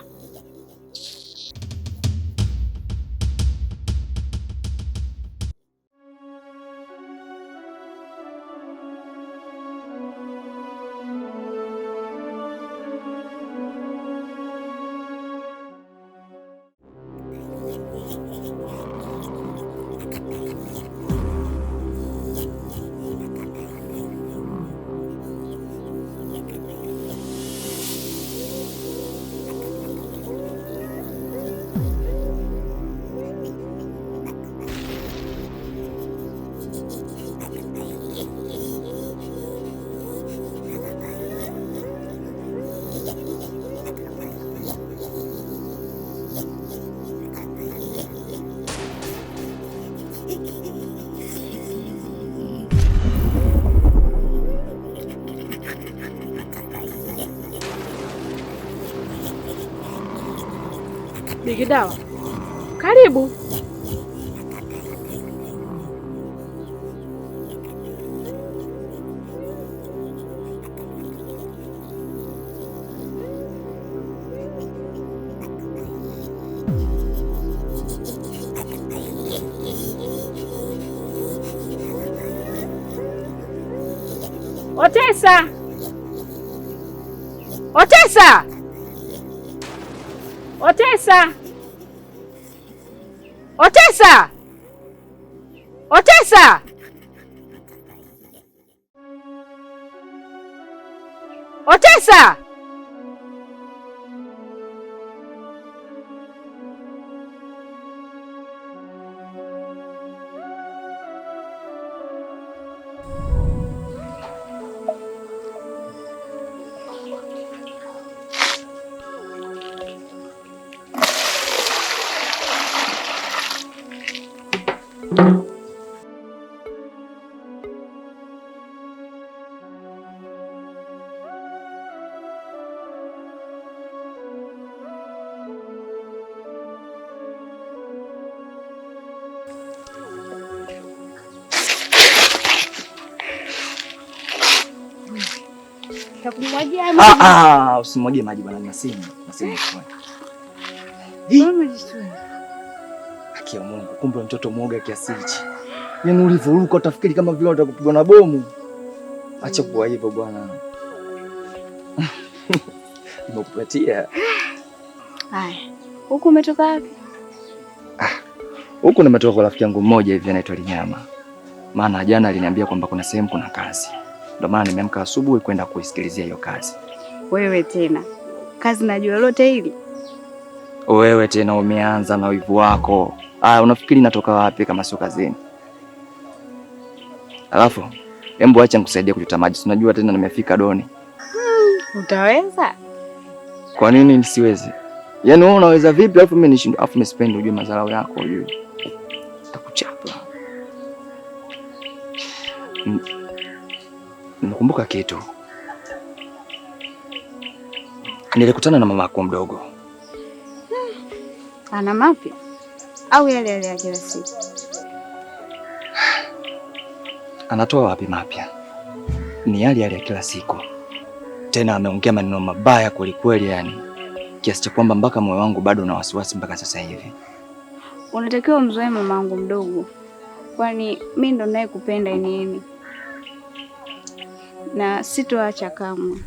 Bigidawa, karibu. Otesa! Otesa! Otesa! Otesa! Otesa! Otesa! Usimwagie maji bwana, nasema. Haki ya Mungu, kumbe mtoto mwoga kiasi hichi. Yaani ulivuruka utafikiri kama vile unataka kupigwa na bomu. Acha kuwa hivyo bwana. Nimekupatia. Haya. Huku umetoka wapi? Huku nimetoka kwa rafiki yangu mmoja hivi anaitwa Linyama. Maana jana aliniambia kwamba kuna sehemu kuna kazi. Ndio maana nimeamka asubuhi kwenda kuisikilizia hiyo kazi. Wewe tena. Kazi najua lolote hili? Wewe tena umeanza na wivu wako. Unafikiri natoka wapi kama sio kazini? Alafu, hebu acha nikusaidie kuchota maji. Unajua tena nimefika Doni. Utaweza? Kwa nini nisiweze? Yaani wewe unaweza vipi alafu mimi nishindwe? Alafu msipendi ujue madharau yako ujue. Takuchapa. Nimekumbuka kitu. Nilikutana na mama yako mdogo. Ana mapya au yale ya kila siku? Anatoa wapi mapya? ni hali ya kila siku. Tena ameongea maneno mabaya kwelikweli, yani kiasi cha kwamba mpaka moyo wangu bado una wasiwasi mpaka sasa hivi. Unatakiwa umzoee mamangu mdogo, kwani mimi ndo naye kupenda inieni na sitoacha kamwe.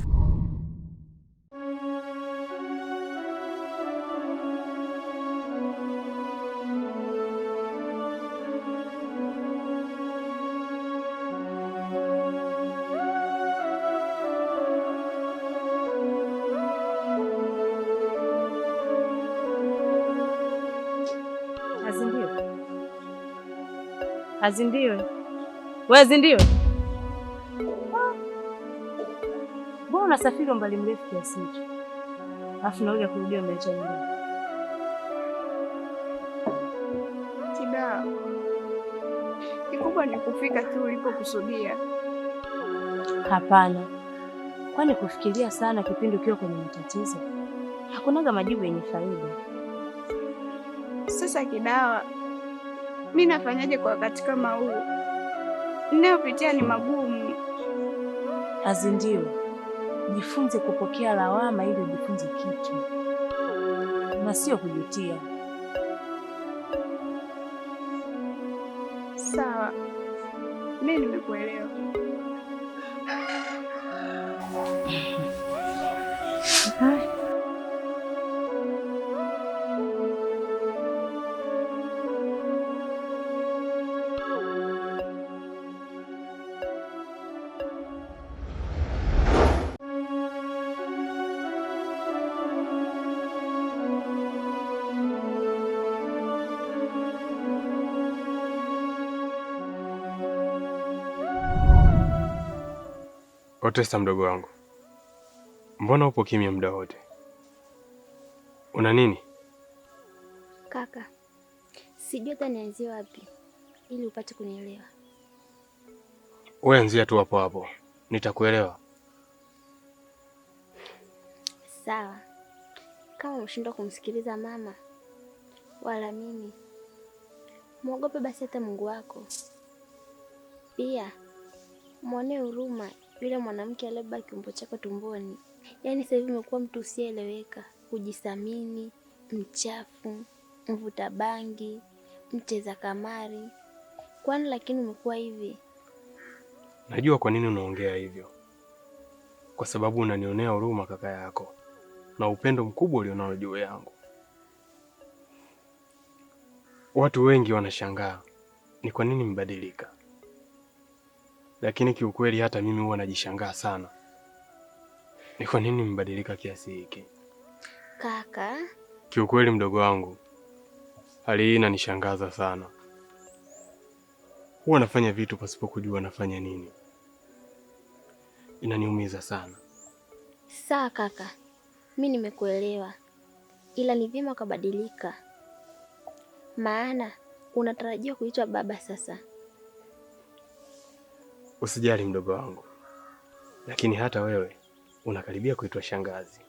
Azindiwe. Wewe Azindiwe. Mbona unasafiri umbali mrefu kiasi hicho? Alafu nauli ya kurudia umeacha nyumbani. Kidaa, kikubwa ni kufika tu ulipokusudia. Hapana. Kwani kufikiria sana kipindi ukiwa kwenye matatizo hakunaga majibu yenye faida. Sasa Kidawa, mimi nafanyaje kwa wakati kama huu? Ninayopitia ni magumu. Azindiwe, jifunze kupokea lawama ili ujifunze kitu na sio kujutia. Sawa, mimi nimekuelewa. Otesta mdogo wangu, mbona upo kimya muda wote? Una nini? Kaka, sijui hata nianzie wapi ili upate kunielewa. Wewe anzia tu hapo hapo, nitakuelewa. Sawa, kama umeshindwa kumsikiliza mama wala mimi, muogope basi hata Mungu wako. Pia muonee huruma yule mwanamke aliyebaki tumbo chako tumboni. Yaani sasa hivi umekuwa mtu usieleweka, kujisamini, mchafu, mvuta bangi, mcheza kamari. Kwani lakini umekuwa hivi? Najua kwa nini unaongea hivyo. Kwa sababu unanionea huruma kaka yako na upendo mkubwa ulionao juu yangu. Watu wengi wanashangaa ni kwa nini mbadilika. Lakini kiukweli hata mimi huwa najishangaa sana. Ni kwa nini mbadilika kiasi hiki? Kaka, Kiukweli mdogo wangu, hali hii inanishangaza sana. Huwa nafanya vitu pasipo kujua nafanya nini. Inaniumiza sana. sawa kaka, mimi nimekuelewa, ila ni vyema ukabadilika, maana unatarajiwa kuitwa baba sasa. Usijali mdogo wangu, lakini hata wewe unakaribia kuitwa shangazi.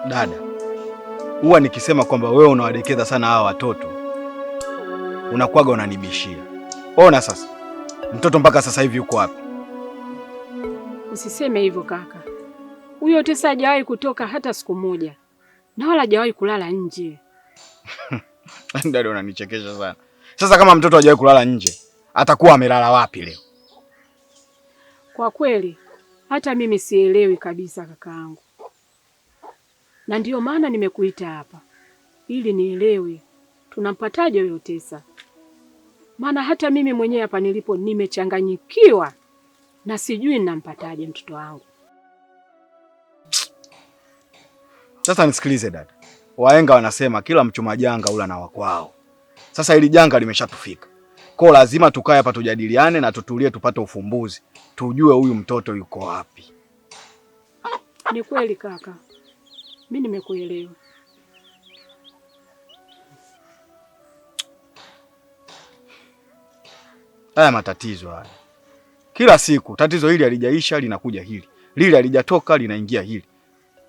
Dada, huwa nikisema kwamba wewe unawadekeza sana hawa watoto, unakuwaga unanibishia. Ona sasa, mtoto mpaka sasa hivi yuko wapi? Usiseme hivyo kaka. Huyo Tesa hajawahi kutoka hata siku moja, na wala hajawahi kulala nje. Dada, unanichekesha sana. Sasa kama mtoto hajawahi kulala nje, atakuwa amelala wapi leo? Kwa kweli hata mimi sielewi kabisa kakaangu, na ndiyo maana nimekuita hapa ili nielewe tunampataje huyo Tesa, maana hata mimi mwenyewe hapa nilipo nimechanganyikiwa na sijui ninampataje mtoto wangu. Sasa nisikilize dada, wahenga wanasema kila mchuma janga ula na wakwao. Sasa hili janga limeshatufika, kwa lazima tukae hapa tujadiliane na tutulie, tupate ufumbuzi, tujue huyu mtoto yuko wapi. Ni kweli kaka, mimi nimekuelewa. Haya matatizo haya kila siku, tatizo hili halijaisha linakuja hili, lile halijatoka linaingia hili.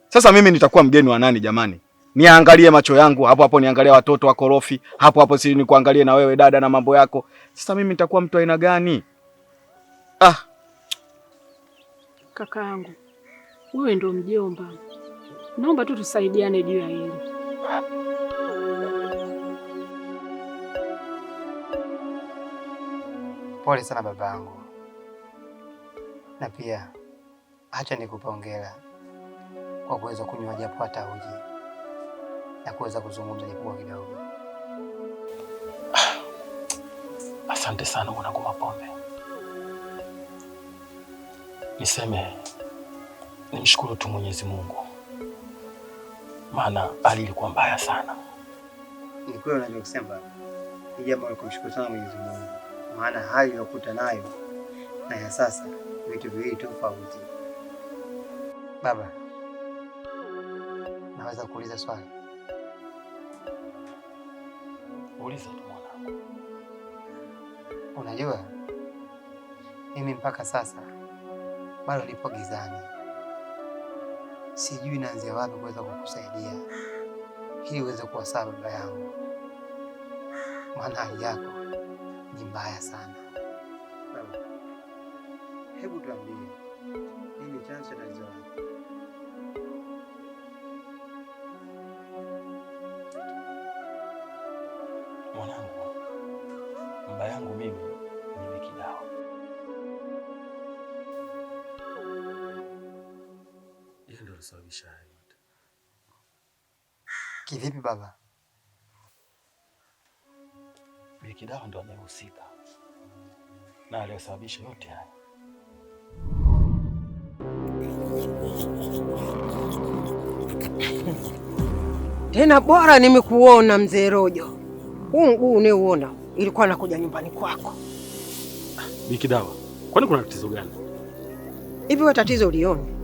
Sasa mimi nitakuwa mgeni wa nani jamani? Niangalie macho yangu hapo hapo, niangalie watoto wakorofi hapo hapo, si nikuangalie na wewe dada na mambo yako. Sasa mimi nitakuwa mtu aina gani? Kakaangu, wewe ndo mjomba, naomba tu tusaidiane juu ya hili. Pole sana babangu, na pia acha nikupe hongera kwa kuweza kunywa japo hata uji na kuweza kuzungumza japo kidogo. Asante sana mwanangu Mapombe. Niseme nimshukuru tu Mwenyezi Mungu, maana hali ilikuwa mbaya sana. Ni kweli unachosema, ni jambo la kumshukuru sana Mwenyezi Mungu, maana hali iliyokuta nayo na ya sasa vitu viwili tofauti. Baba, naweza kuuliza swali? Uliza tu mwanangu. Unajua, mimi mpaka sasa bado nipo gizani, sijui naanzia wapi kuweza kukusaidia ili uweze kuwa sawa baba yangu, maana hali yako ni mbaya sana. Baba, hebu tuambie, nini chanzo cha tatizo lako? Mwanangu, baba yangu mimi ni Wiki Dawa. Yeye ndio alisababisha hayo yote. Kivipi baba? Wiki Dawa ndio anayehusika na aliyesababisha yote haya. Tena bora nimekuona mzee Rojo. Huu mguu unauona ilikuwa nakuja nyumbani kwako. Wiki Dawa, kwani kuna tatizo gani? Hivi wewe tatizo ulioni?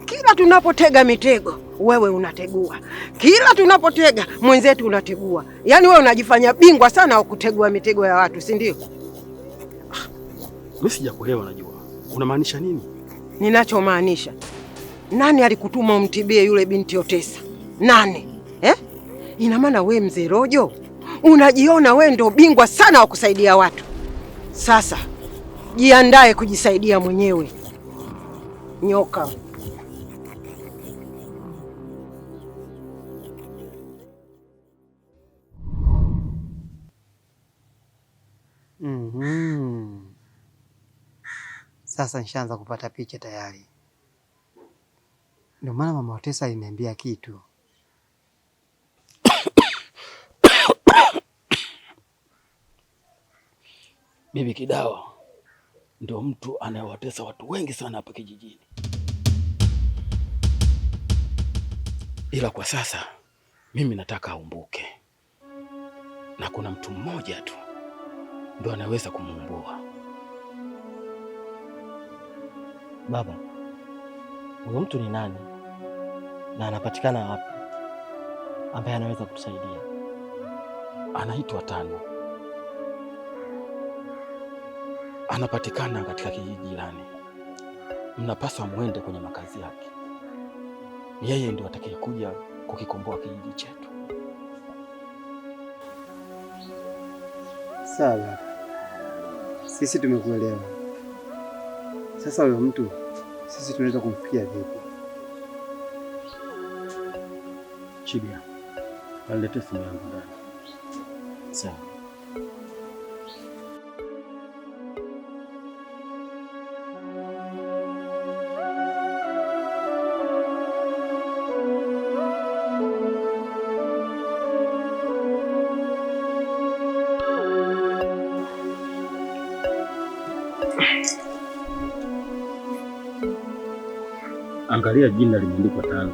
Kila tunapotega mitego wewe unategua. Kila tunapotega mwenzetu unategua. Yaani wewe unajifanya bingwa sana wa kutegua mitego ya watu, si ndio? Mimi sijakuelewa, najua. Unamaanisha nini? Ninachomaanisha, nani alikutuma umtibie yule binti Otesa? Nani? Ina maana we mzee Rojo unajiona we ndo bingwa sana wa kusaidia watu. Sasa jiandae kujisaidia mwenyewe, nyoka. Sasa nishaanza kupata picha tayari. Ndio maana mama Otesa aliniambia kitu. Bibi Kidawa ndio mtu anayewatesa watu wengi sana hapa kijijini, ila kwa sasa mimi nataka aumbuke, na kuna mtu mmoja tu ndio anaweza kumuumbua. Baba, huyo mtu ni nani na anapatikana wapi ambaye anaweza kutusaidia? Anaitwa Tano. Anapatikana katika kijiji jirani. Mnapaswa muende kwenye makazi yake yeye ndio atakayekuja kukikomboa kijiji chetu. Sawa, sisi tumekuelewa. Sasa huyo mtu sisi tunaweza kumfikia vipi? Chibia, alete simu yangu ndani. Sawa. Angalia jina limeandikwa 5.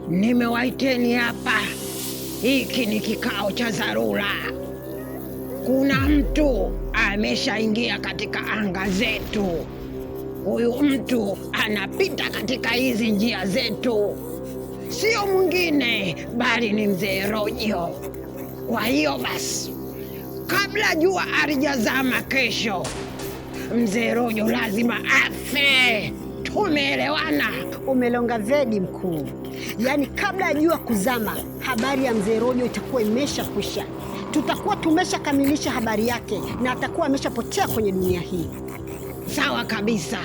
Nimewaiteni hapa, hiki ni kikao cha dharura. Kuna mtu ameshaingia katika anga zetu. Huyu mtu anapita katika hizi njia zetu, sio mwingine bali ni Mzee Rojo. Kwa hiyo basi, kabla jua halijazama kesho, Mzee Rojo lazima afe. Tumeelewana? Umelonga zedi mkuu. Yaani kabla ya jua kuzama, habari ya Mzee Rojo itakuwa imeshakwisha. Tutakuwa tumeshakamilisha habari yake na atakuwa ameshapotea kwenye dunia hii. Sawa kabisa,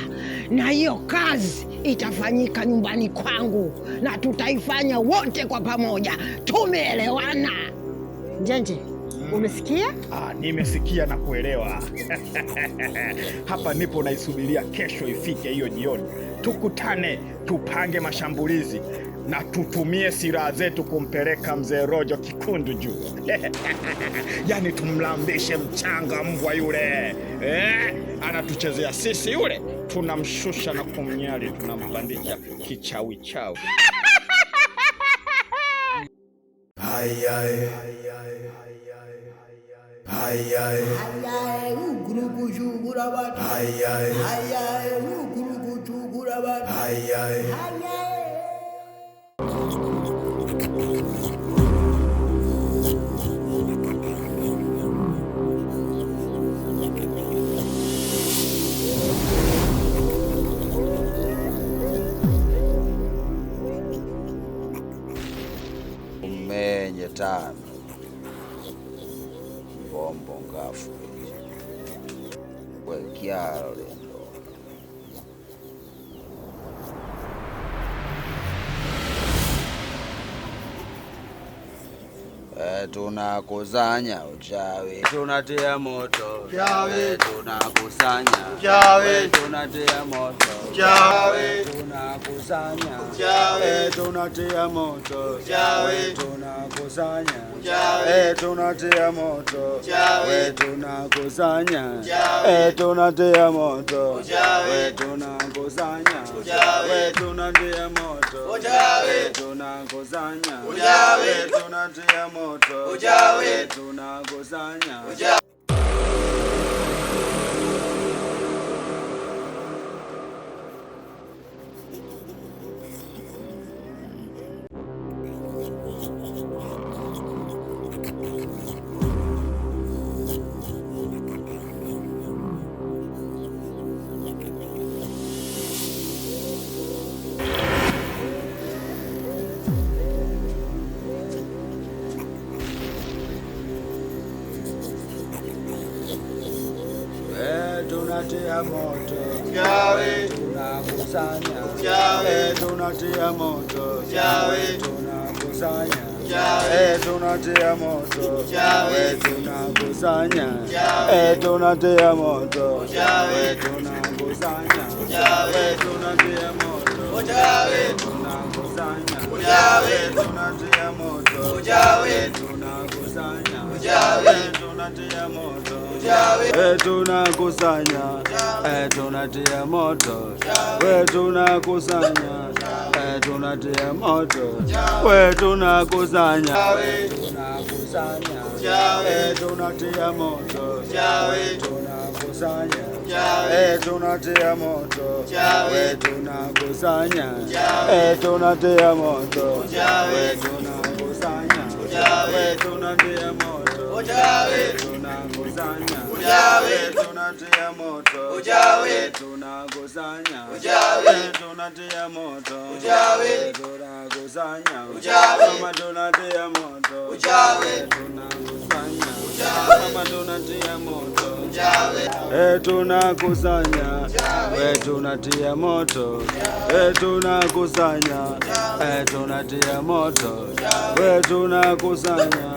na hiyo kazi itafanyika nyumbani kwangu na tutaifanya wote kwa pamoja. Tumeelewana? Njenje, umesikia? Nimesikia na kuelewa. Hapa nipo naisubiria kesho ifike hiyo jioni. Tukutane, tupange mashambulizi na tutumie silaha zetu kumpeleka Mzee Rojo kikundu juu. Yaani tumlambishe mchanga mbwa yule. Anatuchezea sisi yule. Tunamshusha na kumnyali, tunampandisha kichawi chawi. Hayae ugurugu chugura bat. Hayae ugurugu chugura bat. Hayae umenye tano bombo ngafu wekialo lendo tunakusanya uchawi, tunatia moto uchawi, tunakusanya uchawi, tunatia moto uchawi, tunakusanya uchawi, tunatia moto uchawi, tunakusanya uchawi, tunatia moto uchawi, tunakusanya uchawi, tunatia moto uchawi, tunakusanya uchawi, tunatia moto uchawi, tunakusanya uchawi, tunatia moto uchawi, tunakusanya uchawi. Tunatia moto uchawi, tunakusanya uchawi, tunatia moto uchawi, tunakusanya uchawi, tunatia moto uchawi, tunakusanya uchawi, tunatia moto uchawi, tunakusanya uchawi, tunatia moto uchawi, tunakusanya uchawi, tunatia moto uchawi, tunakusanya uchawi, tunatia moto uchawi, tunakusanya tunatia moto, we tunakusanya tunatia moto, we tunakusanya tunatia moto, tunakusanya tunakusanya, tunatia moto, tunakusanya, tunatia moto, tunakusanya, tunatia moto, tunakusanya, tunatia moto, tunakusanya, tunatia moto, tunakusanya, kama tunatia moto, tunakusanya, kama tunatia moto, tunakusanya, tunatia moto, tunakusanya, tunatia moto, tunakusanya,